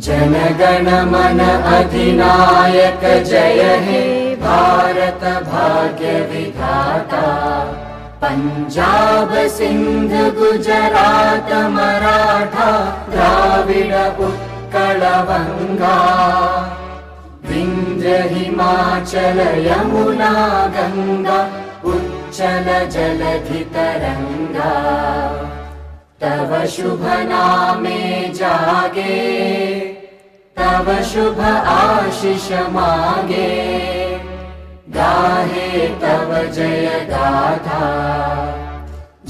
जनगण मन अधिनायक जय हे भारत भाग्य विधाता। पंजाब सिंध गुजरात मराठा द्राविड उत्कल बंगा। विंध्य हिमाचल यमुना गंगा उच्चल जलधि तरंगा। तव शुभ नामे जागे तव शुभ आशीष मागे। गाहे तव जय गाथा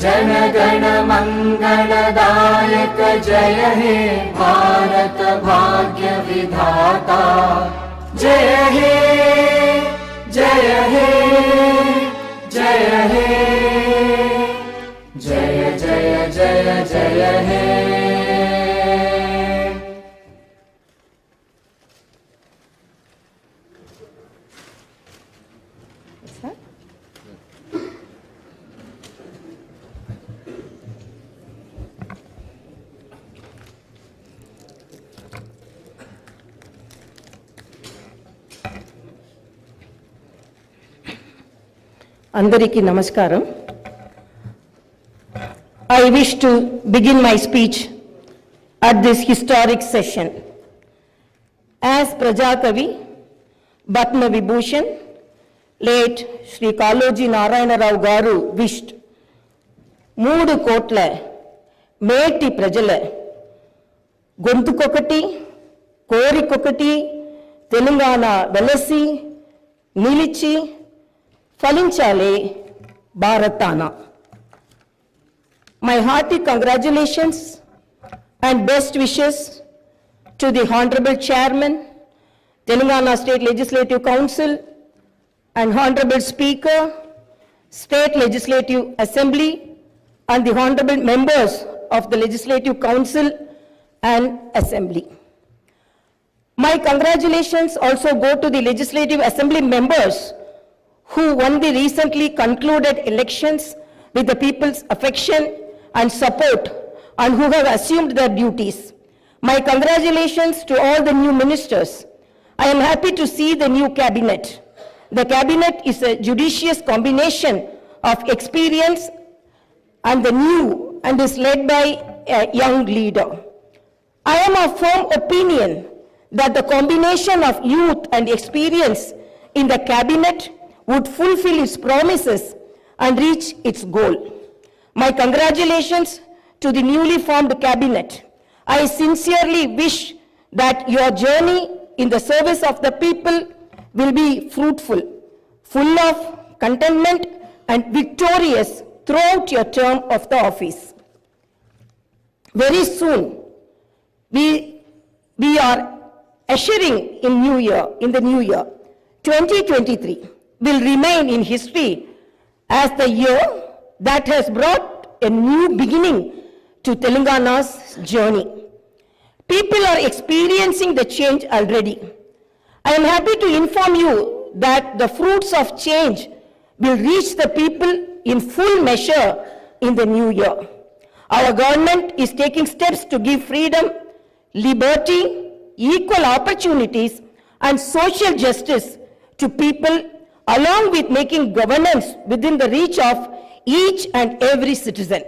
जनगण मंगलदायक जय हे भारत भाग्य विधाता। जय हे जय हे जय हे जय जय जय जय हे। Andariki Namaskaram. I wish to begin my speech at this historic session. As Prajakavi, Batma Vibhushan, late Shri Kaloji Narayana Rao Garu wished, Moodu Kotla, Meti Prajala, Gontukokati, Korikokati, Telangana Velasi, Nilichi, Falinchale, Bharatana. My hearty congratulations and best wishes to the Honorable Chairman, Telangana State Legislative Council, and Honorable Speaker, State Legislative Assembly, and the Honorable members of the Legislative Council and Assembly. My congratulations also go to the Legislative Assembly members who won the recently concluded elections with the people's affection and support and who have assumed their duties. My congratulations to all the new ministers. I am happy to see the new cabinet. The cabinet is a judicious combination of experience and the new and is led by a young leader. I am of firm opinion that the combination of youth and experience in the cabinet would fulfill its promises and reach its goal. My congratulations to the newly formed cabinet. I sincerely wish that your journey in the service of the people will be fruitful, full of contentment and victorious throughout your term of the office. Very soon, we are ushering in the new year. 2023 will remain in history as the year that has brought a new beginning to Telangana's journey. People are experiencing the change already. I am happy to inform you that the fruits of change will reach the people in full measure in the new year. Our government is taking steps to give freedom, liberty, equal opportunities, and social justice to people, along with making governance within the reach of each and every citizen.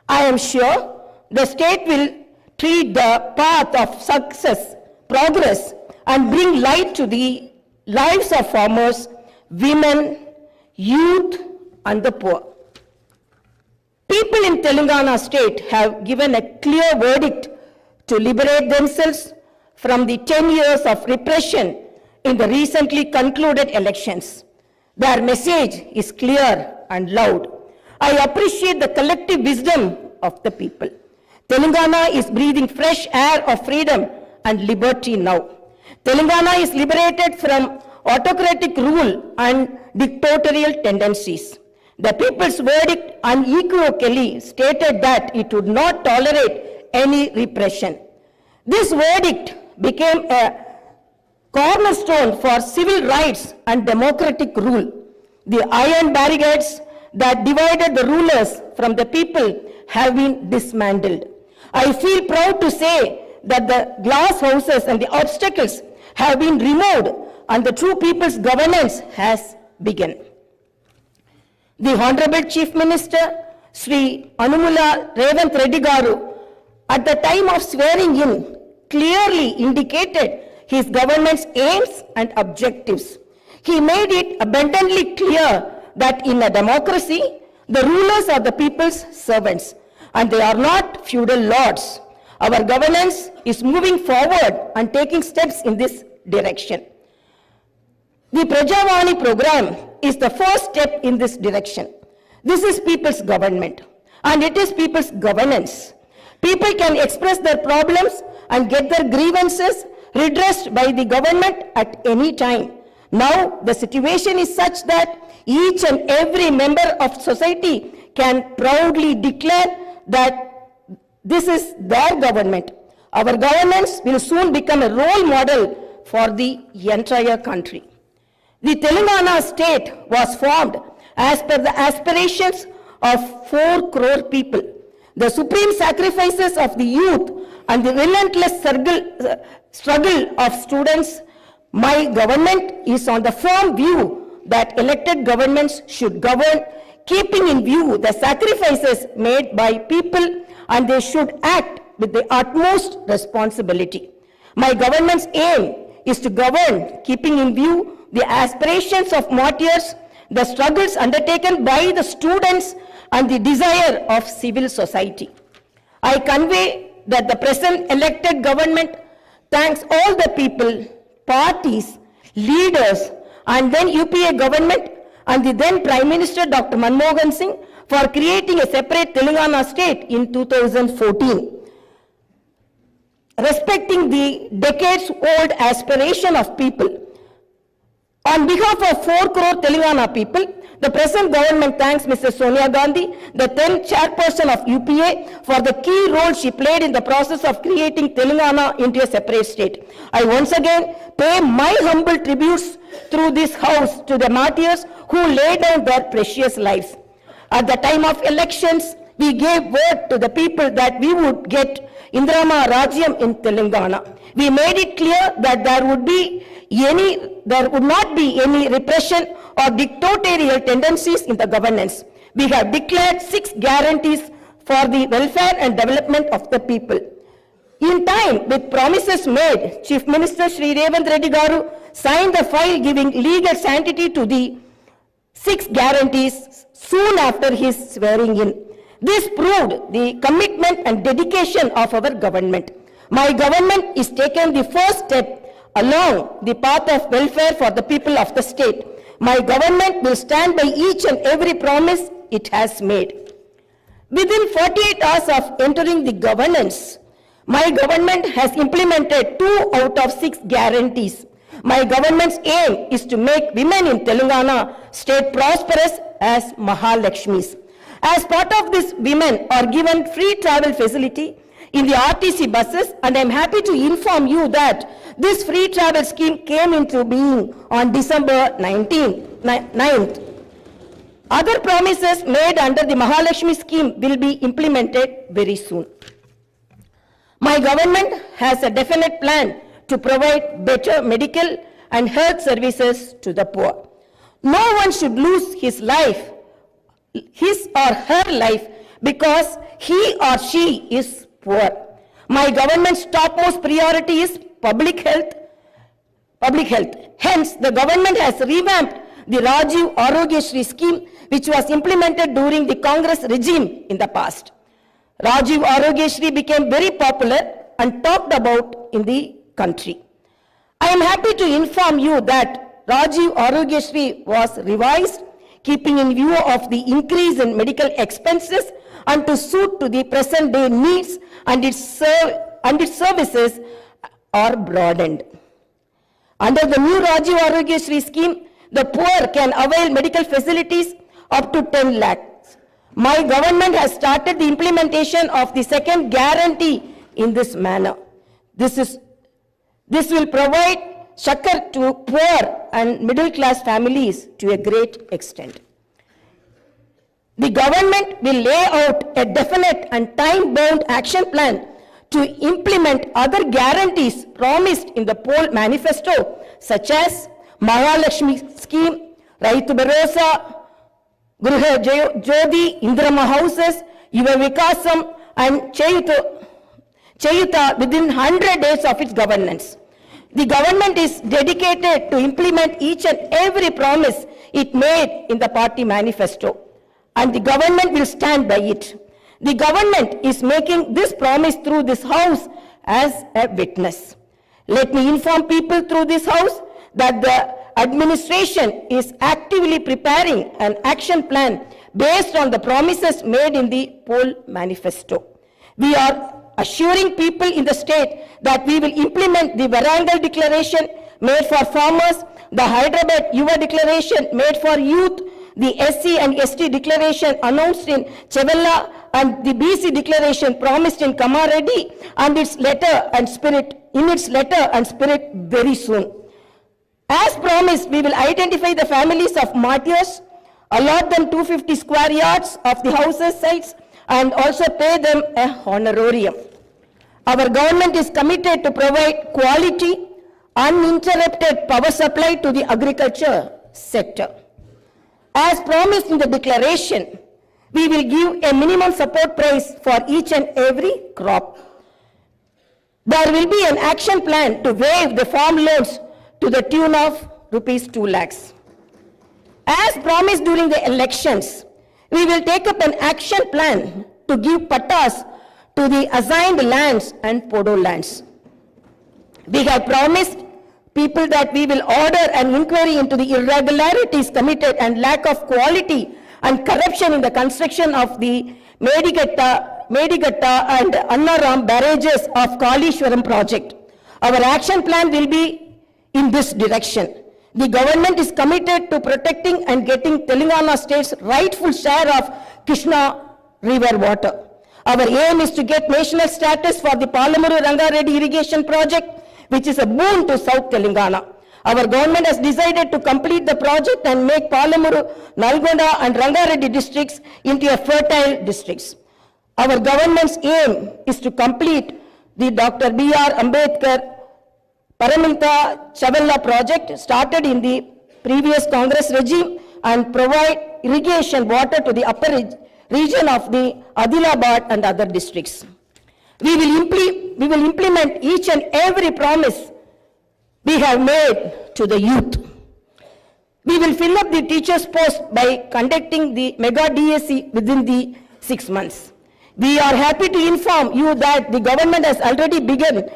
I am sure the state will treat the path of success, progress, and bring light to the lives of farmers, women, youth, and the poor. People in Telangana state have given a clear verdict to liberate themselves from the 10 years of repression in the recently concluded elections. Their message is clear and loud. I appreciate the collective wisdom of the people. Telangana is breathing fresh air of freedom and liberty now. Telangana is liberated from autocratic rule and dictatorial tendencies. The people's verdict unequivocally stated that it would not tolerate any repression. This verdict became a cornerstone for civil rights and democratic rule. The iron barricades that divided the rulers from the people have been dismantled. I feel proud to say that the glass houses and the obstacles have been removed and the true people's governance has begun. The Honorable Chief Minister, Sri Anumula Revanth Reddy Garu, at the time of swearing in, clearly indicated his government's aims and objectives. He made it abundantly clear that in a democracy, the rulers are the people's servants, and they are not feudal lords. Our governance is moving forward and taking steps in this direction. The Prajavani program is the first step in this direction. This is people's government, and it is people's governance. People can express their problems and get their grievances redressed by the government at any time. Now, the situation is such that each and every member of society can proudly declare that this is their government. Our governance will soon become a role model for the entire country. The Telangana state was formed as per the aspirations of 4 crore people. The supreme sacrifices of the youth and the relentless struggle of students, my government is on the firm view that elected governments should govern, keeping in view the sacrifices made by people, and they should act with the utmost responsibility. My government's aim is to govern, keeping in view the aspirations of martyrs, the struggles undertaken by the students, and the desire of civil society. I convey that the present elected government thanks all the people, parties, leaders, and then UPA government and the then Prime Minister Dr. Manmohan Singh for creating a separate Telangana state in 2014. Respecting the decades-old aspiration of people, on behalf of 4 crore Telangana people, the present government thanks Mrs. Sonia Gandhi, the then chairperson of UPA, for the key role she played in the process of creating Telangana into a separate state. I once again pay my humble tributes through this house to the martyrs who laid down their precious lives. At the time of elections, we gave word to the people that we would get Indrama Rajyam in Telangana. We made it clear that there would not be any repression or dictatorial tendencies in the governance. We have declared 6 guarantees for the welfare and development of the people. In time, with promises made, Chief Minister Sri Revanth Reddy Garu signed the file giving legal sanctity to the 6 guarantees soon after his swearing in. This proved the commitment and dedication of our government. My government is taking the first step along the path of welfare for the people of the state. My government will stand by each and every promise it has made. Within 48 hours of entering the governance, my government has implemented 2 out of 6 guarantees. My government's aim is to make women in Telangana state prosperous as Mahalakshmis. As part of this, women are given free travel facility in the RTC buses, and I am happy to inform you that this free travel scheme came into being on December 9th. Other promises made under the Mahalakshmi scheme will be implemented very soon. My government has a definite plan to provide better medical and health services to the poor. No one should lose his or her life because he or she is poor. My government's topmost priority is public health. Hence, the government has revamped the Rajiv Arogya scheme, which was implemented during the Congress regime in the past. Rajiv Arogya became very popular and talked about in the country. I am happy to inform you that Rajiv Arogya was revised, keeping in view of the increase in medical expenses and to suit to the present day needs, and its services are broadened. Under the new Rajiv Arogya scheme, the poor can avail medical facilities up to 10 lakhs. My government has started the implementation of the second guarantee in this manner. This will provide succor to poor and middle class families to a great extent. The government will lay out a definite and time-bound action plan to implement other guarantees promised in the poll manifesto, such as Mahalakshmi scheme, Raitu Bharosa, Griha Jyoti, Indrama houses, Yuva Vikasam, and Chayuta within 100 days of its governance. The government is dedicated to implement each and every promise it made in the party manifesto, and the government will stand by it. The government is making this promise through this house as a witness. Let me inform people through this house that the administration is actively preparing an action plan based on the promises made in the poll manifesto. We are assuring people in the state that we will implement the Varangal declaration made for farmers, the Hyderabad Yuva declaration made for youth, the SC and ST declaration announced in Chevella, and the BC declaration promised in Kamareddy, and its letter and spirit very soon. As promised, we will identify the families of martyrs, allot them 250 square yards of the houses sites, and also pay them a honorarium. Our government is committed to provide quality, uninterrupted power supply to the agriculture sector. As promised in the declaration, we will give a minimum support price for each and every crop. There will be an action plan to waive the farm loans to the tune of rupees 2 lakhs. As promised during the elections, we will take up an action plan to give pattas to the assigned lands and podo lands. We have promised people that we will order an inquiry into the irregularities committed and lack of quality and corruption in the construction of the Medigatta and Annaram barrages of Kalishwaram project. Our action plan will be in this direction. The government is committed to protecting and getting Telangana state's rightful share of Krishna river water. Our aim is to get national status for the Palamuru Rangareddy irrigation project, which is a boon to South Telangana. Our government has decided to complete the project and make Palamuru, Nalgonda and Rangareddy districts into a fertile districts. Our government's aim is to complete the Dr. B.R. Ambedkar Paraminta Chavella project started in the previous Congress regime and provide irrigation water to the upper region of the Adilabad and other districts. We will implement each and every promise we have made to the youth. We will fill up the teachers' post by conducting the mega DSC within the 6 months. We are happy to inform you that the government has already begun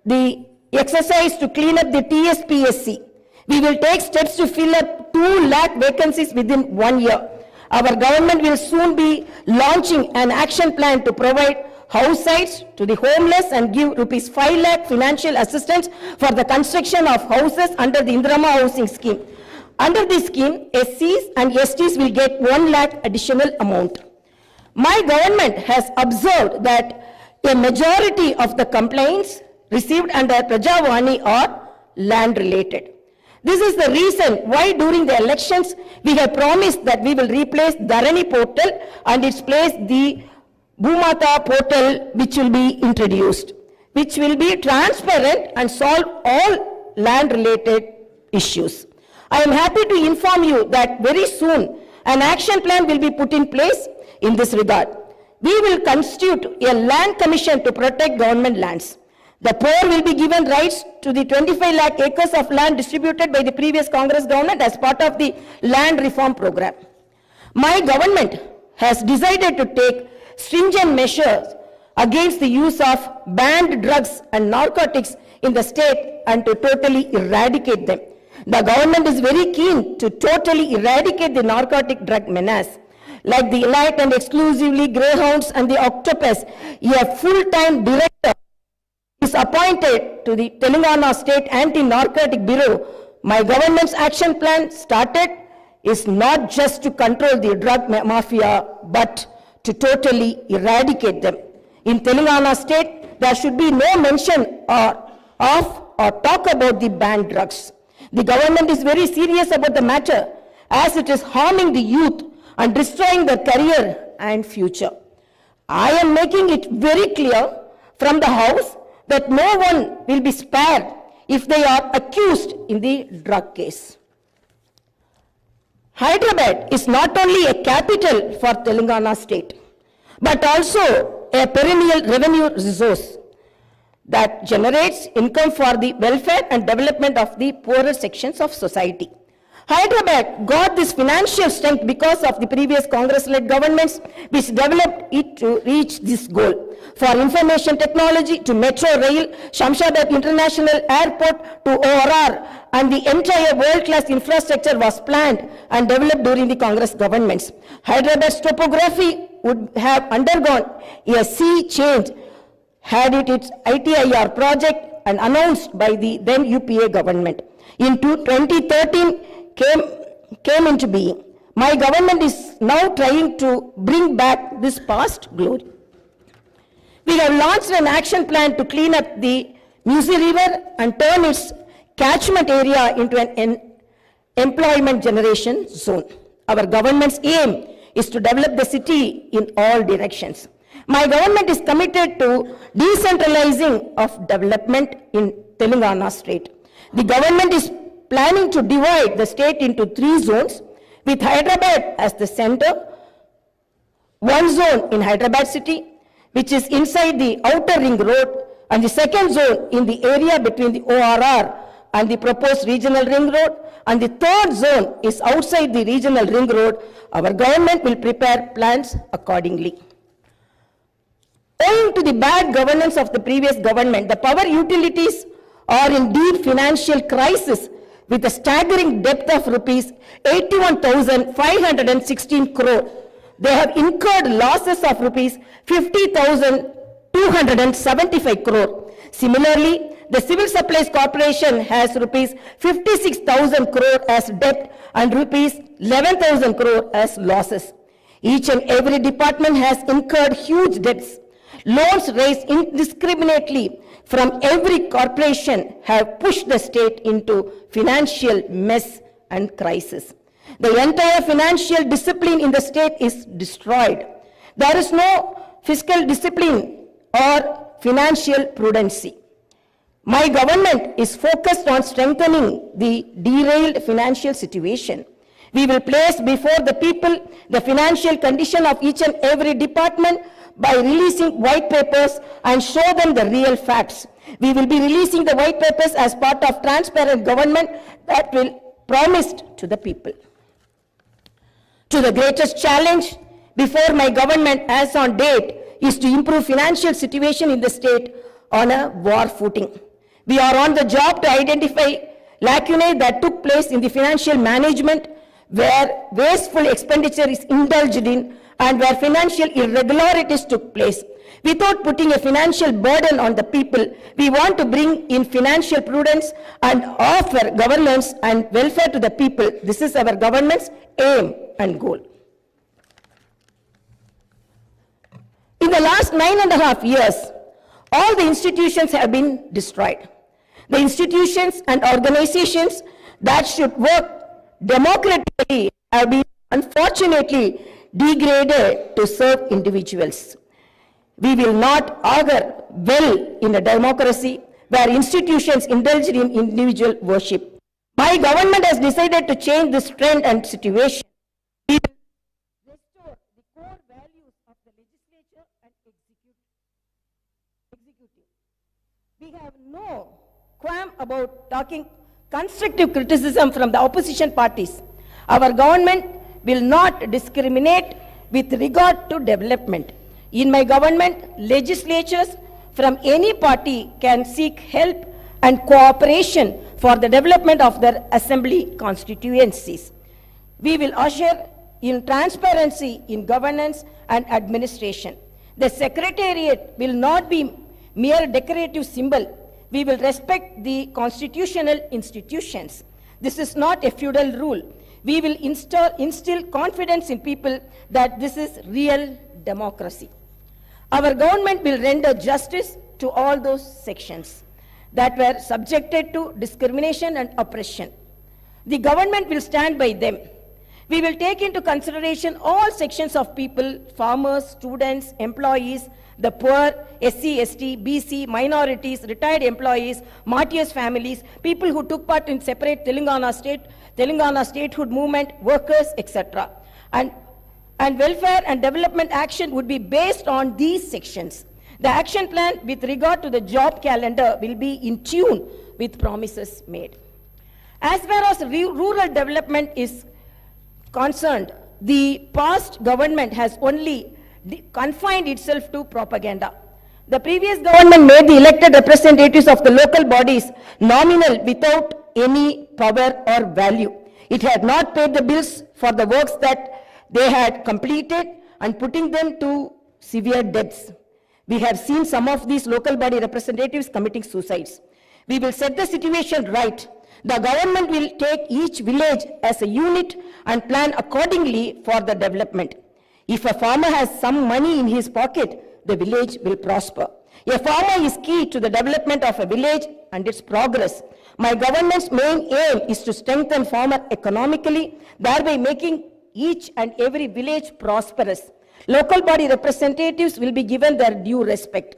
the exercise to clean up the TSPSC. We will take steps to fill up 2 lakh vacancies within 1 year. Our government will soon be launching an action plan to provide house sites to the homeless and give rupees 5 lakh financial assistance for the construction of houses under the Indrama housing scheme. Under this scheme, SCs and STs will get 1 lakh additional amount. My government has observed that a majority of the complaints received under Prajavani are land related. This is the reason why during the elections we have promised that we will replace Dharani portal and its place the Bhumata portal, which will be introduced, which will be transparent and solve all land related issues. I am happy to inform you that very soon an action plan will be put in place in this regard. We will constitute a land commission to protect government lands. The poor will be given rights to the 25 lakh acres of land distributed by the previous Congress government as part of the land reform program. My government has decided to take stringent measures against the use of banned drugs and narcotics in the state and to totally eradicate them. The government is very keen to totally eradicate the narcotic drug menace. Like the elite and exclusively greyhounds and the octopus, a full-time director is appointed to the Telangana State Anti-Narcotic Bureau. My government's action plan started is not just to control the drug mafia, but to totally eradicate them. In Telangana State, there should be no mention of or talk about the banned drugs. The government is very serious about the matter as it is harming the youth and destroying their career and future. I am making it very clear from the house that no one will be spared if they are accused in the drug case. Hyderabad is not only a capital for Telangana state, but also a perennial revenue resource that generates income for the welfare and development of the poorer sections of society. Hyderabad got this financial strength because of the previous Congress-led governments which developed it to reach this goal. For information technology to Metro Rail, Shamshabad International Airport to ORR, and the entire world-class infrastructure was planned and developed during the Congress governments. Hyderabad's topography would have undergone a sea change had it its ITIR project and announced by the then UPA government. In 2013 came into being. My government is now trying to bring back this past glory. We have launched an action plan to clean up the Musi River and turn its catchment area into an employment generation zone. Our government's aim is to develop the city in all directions. My government is committed to decentralizing of development in Telangana state. The government is planning to divide the state into 3 zones with Hyderabad as the center. One zone in Hyderabad city, which is inside the outer ring road, and the second zone in the area between the ORR and the proposed regional ring road, and the third zone is outside the regional ring road. Our government will prepare plans accordingly. Owing to the bad governance of the previous government, the power utilities are in deep financial crisis with a staggering debt of rupees 81,516 crore. They have incurred losses of rupees 50,275 crore. Similarly, the Civil Supplies Corporation has rupees 56,000 crore as debt and rupees 11,000 crore as losses. Each and every department has incurred huge debts. Loans raised indiscriminately from every corporation have pushed the state into financial mess and crisis. The entire financial discipline in the state is destroyed. There is no fiscal discipline or financial prudency. My government is focused on strengthening the derailed financial situation. We will place before the people the financial condition of each and every department by releasing white papers and show them the real facts. We will be releasing the white papers as part of transparent government that will promised to the people. To the greatest challenge before my government as on date is to improve financial situation in the state on a war footing. We are on the job to identify lacunae that took place in the financial management where wasteful expenditure is indulged in and where financial irregularities took place. Without putting a financial burden on the people, we want to bring in financial prudence and offer governance and welfare to the people. This is our government's aim and goal. In the last 9.5 years, all the institutions have been destroyed. The institutions and organizations that should work democratically have been unfortunately degraded to serve individuals. We will not augur well in a democracy where institutions indulge in individual worship. My government has decided to change this trend and situation. We will restore the core values of the legislature and executive. We have no qualm about talking constructive criticism from the opposition parties. Our government will not discriminate with regard to development. In my government, legislatures from any party can seek help and cooperation for the development of their assembly constituencies. We will usher in transparency in governance and administration. The secretariat will not be mere decorative symbol. We will respect the constitutional institutions. This is not a feudal rule. We will instill confidence in people that this is real democracy. Our government will render justice to all those sections that were subjected to discrimination and oppression. The government will stand by them. We will take into consideration all sections of people, farmers, students, employees, the poor, SC, ST, BC, minorities, retired employees, martyrs' families, people who took part in separate Telangana statehood movement, workers, etc. And welfare and development action would be based on these sections. The action plan with regard to the job calendar will be in tune with promises made. As far as rural development is concerned, the past government has only confined itself to propaganda. The previous government made the elected representatives of the local bodies nominal without any power or value. It had not paid the bills for the works that they had completed and putting them to severe debts. We have seen some of these local body representatives committing suicides. We will set the situation right. The government will take each village as a unit and plan accordingly for the development. If a farmer has some money in his pocket, the village will prosper. A farmer is key to the development of a village and its progress. My government's main aim is to strengthen farmer economically, thereby making each and every village prosperous. Local body representatives will be given their due respect.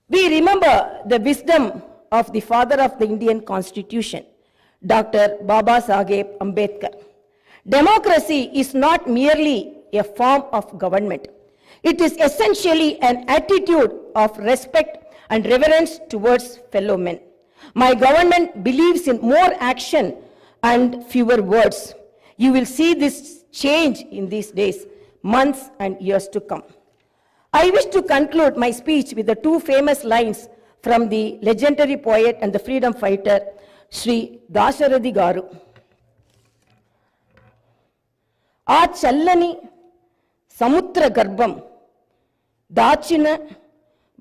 We remember the wisdom of the father of the Indian Constitution, Dr. Baba Saheb Ambedkar. Democracy is not merely a form of government. It is essentially an attitude of respect and reverence towards fellow men. My government believes in more action and fewer words. You will see this change in these days, months and years to come. I wish to conclude my speech with the two famous lines from the legendary poet and the freedom fighter, Sri Dasharathy Garu. ఆ చల్లని సముద్ర గర్భం దాచిన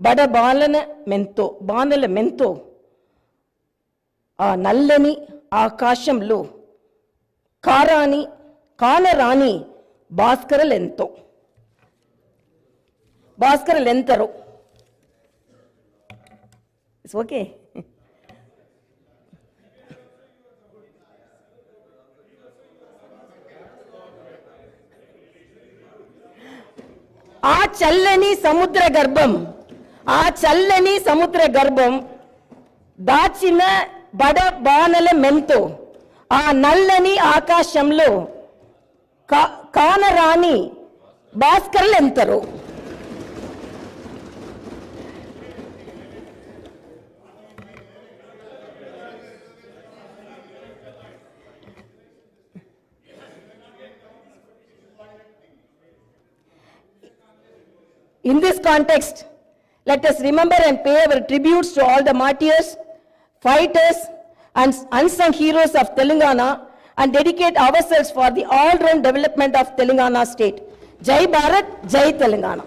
బడబాలన మెంతో బాణల మెంతో ఆ నల్లని ఆకాశంలో కానరాని భాస్కరలెంతరో. It's okay. ఆ చల్లని సముద్ర గర్భం దాచిన బడబానల మెంతో ఆ నల్లని ఆకాశంలో కానరాని భాస్కరులెంతరో. In this context, let us remember and pay our tributes to all the martyrs, fighters, and unsung heroes of Telangana and dedicate ourselves for the all-round development of Telangana state. Jai Bharat, Jai Telangana.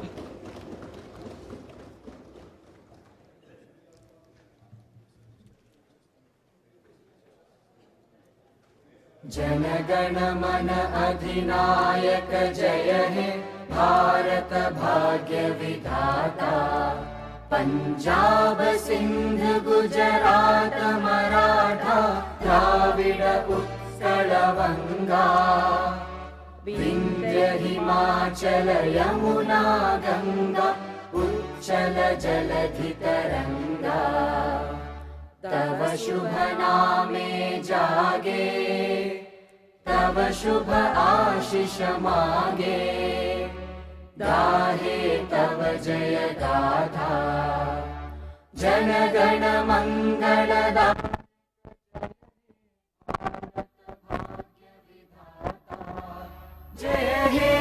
जनगण मन अधिनायक जय हे भारत भाग्य विधाता। पंजाब सिंध गुजरात मराठा द्राविड उत्कल वंगा। विंध्य हिमाचल यमुना गंगा उच्चल जलधि तरंगा। तव शुभ नामे जागे तव शुभ आशीष मागे। गाहे तव जय गाथा जन गण मंगलदा। जय हे